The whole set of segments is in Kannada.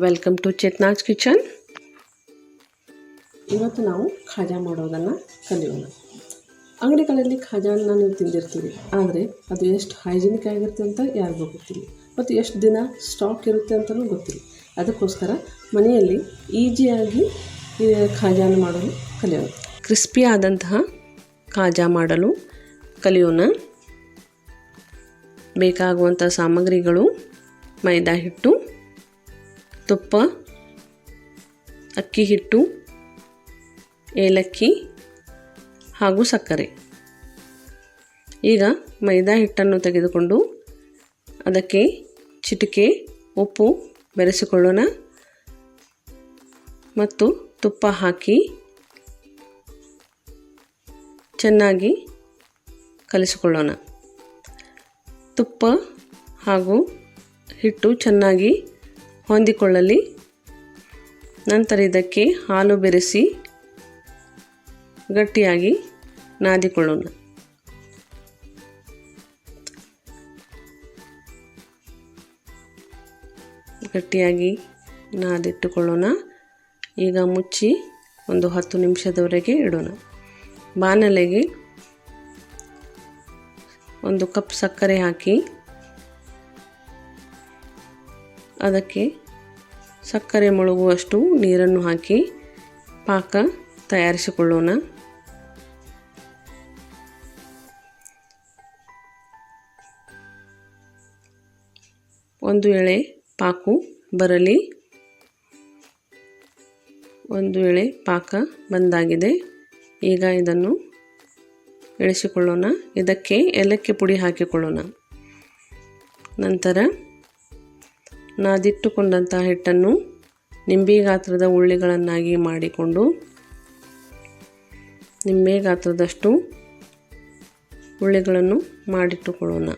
Welcome to Chetana's kitchen. ಇವತ್ತು ನಾವು ಖಾಜಾ ಮಾಡೋದನ್ನು ಕಲಿಯೋಣ. ಅಂಗಡಿಗಳಲ್ಲಿ ಖಾಜಾನ ನೀವು ತಿಂದಿರ್ತೀವಿ, ಆದರೆ ಅದು ಎಷ್ಟು ಹೈಜಿನಿಕ್ ಆಗಿರುತ್ತೆ ಅಂತ ಯಾರಿಗೂ ಗೊತ್ತಿಲ್ಲ, ಮತ್ತು ಎಷ್ಟು ದಿನ ಸ್ಟಾಕ್ ಇರುತ್ತೆ ಅಂತಲೂ ಗೊತ್ತಿಲ್ಲ. ಅದಕ್ಕೋಸ್ಕರ ಮನೆಯಲ್ಲಿ ಈಸಿಯಾಗಿ ಖಾಜಾನ ಮಾಡಲು ಕಲಿಯೋಣ. ಕ್ರಿಸ್ಪಿ ಆದಂತಹ ಖಾಜಾ ಮಾಡಲು ಕಲಿಯೋಣ. ಬೇಕಾಗುವಂಥ ಸಾಮಗ್ರಿಗಳು: ಮೈದಾ ಹಿಟ್ಟು, ತುಪ್ಪ, ಅಕ್ಕಿ ಹಿಟ್ಟು, ಏಲಕ್ಕಿ ಹಾಗೂ ಸಕ್ಕರೆ. ಈಗ ಮೈದಾ ಹಿಟ್ಟನ್ನು ತೆಗೆದುಕೊಂಡು ಅದಕ್ಕೆ ಚಿಟಿಕೆ ಉಪ್ಪು ಬೆರೆಸಿಕೊಳ್ಳೋಣ ಮತ್ತು ತುಪ್ಪ ಹಾಕಿ ಚೆನ್ನಾಗಿ ಕಲಿಸಿಕೊಳ್ಳೋಣ. ತುಪ್ಪ ಹಾಗೂ ಹಿಟ್ಟು ಚೆನ್ನಾಗಿ ಹೊಂದಿಕೊಳ್ಳಲಿ. ನಂತರ ಇದಕ್ಕೆ ಹಾಲು ಬೆರೆಸಿ ಗಟ್ಟಿಯಾಗಿ ನಾದಿಕೊಳ್ಳೋಣ. ಗಟ್ಟಿಯಾಗಿ ನಾದಿಟ್ಟುಕೊಳ್ಳೋಣ. ಈಗ ಮುಚ್ಚಿ ಒಂದು 10 ನಿಮಿಷದವರೆಗೆ ಇಡೋಣ. ಬಾಣಲೆಗೆ 1 ಕಪ್ ಸಕ್ಕರೆ ಹಾಕಿ ಅದಕ್ಕೆ ಸಕ್ಕರೆ ಮುಳುಗುವಷ್ಟು ನೀರನ್ನು ಹಾಕಿ ಪಾಕ ತಯಾರಿಸಿಕೊಳ್ಳೋಣ. ಒಂದು ಎಳೆ ಪಾಕು ಬರಲಿ. ಒಂದು ಎಳೆ ಪಾಕ ಬಂದಾಗಿದೆ. ಈಗ ಇದನ್ನು ಇಳಿಸಿಕೊಳ್ಳೋಣ. ಇದಕ್ಕೆ ಏಲಕ್ಕಿ ಪುಡಿ ಹಾಕಿಕೊಳ್ಳೋಣ. ನಂತರ ನಾದಿಟ್ಟುಕೊಂಡಂಥ ಹಿಟ್ಟನ್ನು ನಿಂಬೆ ಗಾತ್ರದ ಉಳ್ಳಿಗಳನ್ನಾಗಿ ಮಾಡಿಕೊಂಡು ನಿಂಬೆ ಗಾತ್ರದಷ್ಟು ಉಳ್ಳಿಗಳನ್ನು ಮಾಡಿಟ್ಟುಕೊಳ್ಳೋಣ.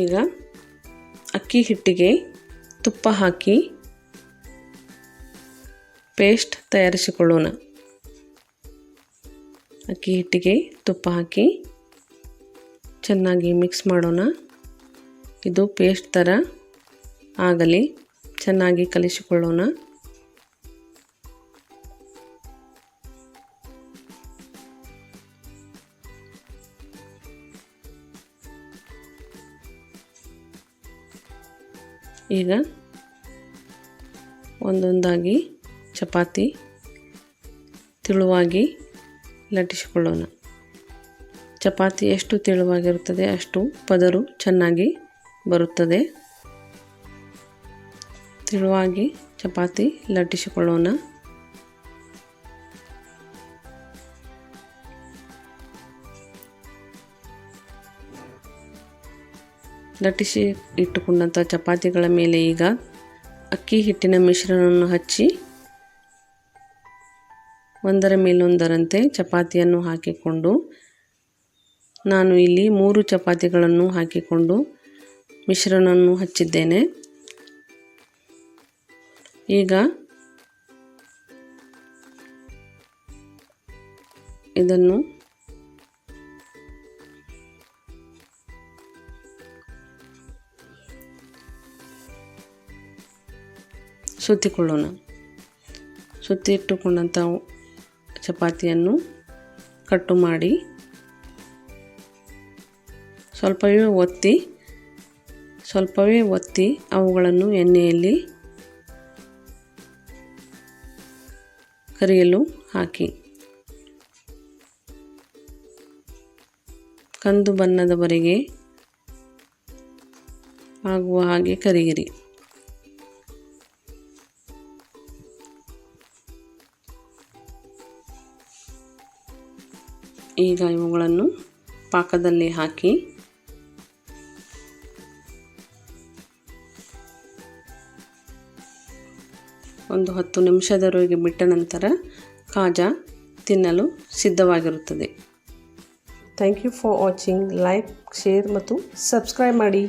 ಈಗ ಅಕ್ಕಿ ಹಿಟ್ಟಿಗೆ ತುಪ್ಪ ಹಾಕಿ ಪೇಸ್ಟ್ ತಯಾರಿಸಿಕೊಳ್ಳೋಣ. ಅಕ್ಕಿ ಹಿಟ್ಟಿಗೆ ತುಪ್ಪ ಹಾಕಿ ಚೆನ್ನಾಗಿ ಮಿಕ್ಸ್ ಮಾಡೋಣ. ಇದು ಪೇಸ್ಟ್ ಥರ ಆಗಲಿ. ಚೆನ್ನಾಗಿ ಕಲಿಸಿಕೊಳ್ಳೋಣ. ಈಗ ಒಂದೊಂದಾಗಿ ಚಪಾತಿ ತೆಳುವಾಗಿ ಲಟ್ಟಿಸಿಕೊಳ್ಳೋಣ. ಚಪಾತಿ ಎಷ್ಟು ತೆಳುವಾಗಿರುತ್ತದೆ ಅಷ್ಟು ಪದರು ಚೆನ್ನಾಗಿ ಬರುತ್ತದೆ. ತೆಳುವಾಗಿ ಚಪಾತಿ ಲಟ್ಟಿಸಿಕೊಳ್ಳೋಣ. ಲಟ್ಟಿಸಿ ಇಟ್ಟುಕೊಂಡಂಥ ಚಪಾತಿಗಳ ಮೇಲೆ ಈಗ ಅಕ್ಕಿ ಹಿಟ್ಟಿನ ಮಿಶ್ರಣವನ್ನು ಹಚ್ಚಿ ಒಂದರ ಮೇಲೊಂದರಂತೆ ಚಪಾತಿಯನ್ನು ಹಾಕಿಕೊಂಡು, ನಾನು ಇಲ್ಲಿ 3 ಚಪಾತಿಗಳನ್ನು ಹಾಕಿಕೊಂಡು ಮಿಶ್ರಣವನ್ನು ಹಚ್ಚಿದ್ದೇನೆ. ಈಗ ಇದನ್ನು ಸುತ್ತಿಕೊಳ್ಳೋಣ. ಸುತ್ತಿ ಇಟ್ಟುಕೊಂಡಂಥ ಚಪಾತಿಯನ್ನು ಕಟ್ಟು ಮಾಡಿ ಸ್ವಲ್ಪವೇ ಒತ್ತಿ ಅವುಗಳನ್ನು ಎಣ್ಣೆಯಲ್ಲಿ ಕರಿಯಲು ಹಾಕಿ ಕಂದು ಬಣ್ಣದವರೆಗೆ ಆಗುವ ಹಾಗೆ ಕರಿಯಿರಿ. ಈಗ ಇವುಗಳನ್ನು ಪಾಕದಲ್ಲಿ ಹಾಕಿ ಒಂದು 10 ನಿಮಿಷದವರೆಗೆ ಬಿಟ್ಟ ನಂತರ ಖಾಜಾ ತಿನ್ನಲು ಸಿದ್ಧವಾಗಿರುತ್ತದೆ. Thank you for watching. Like, share ಮತ್ತು ಸಬ್ಸ್ಕ್ರೈಬ್ ಮಾಡಿ.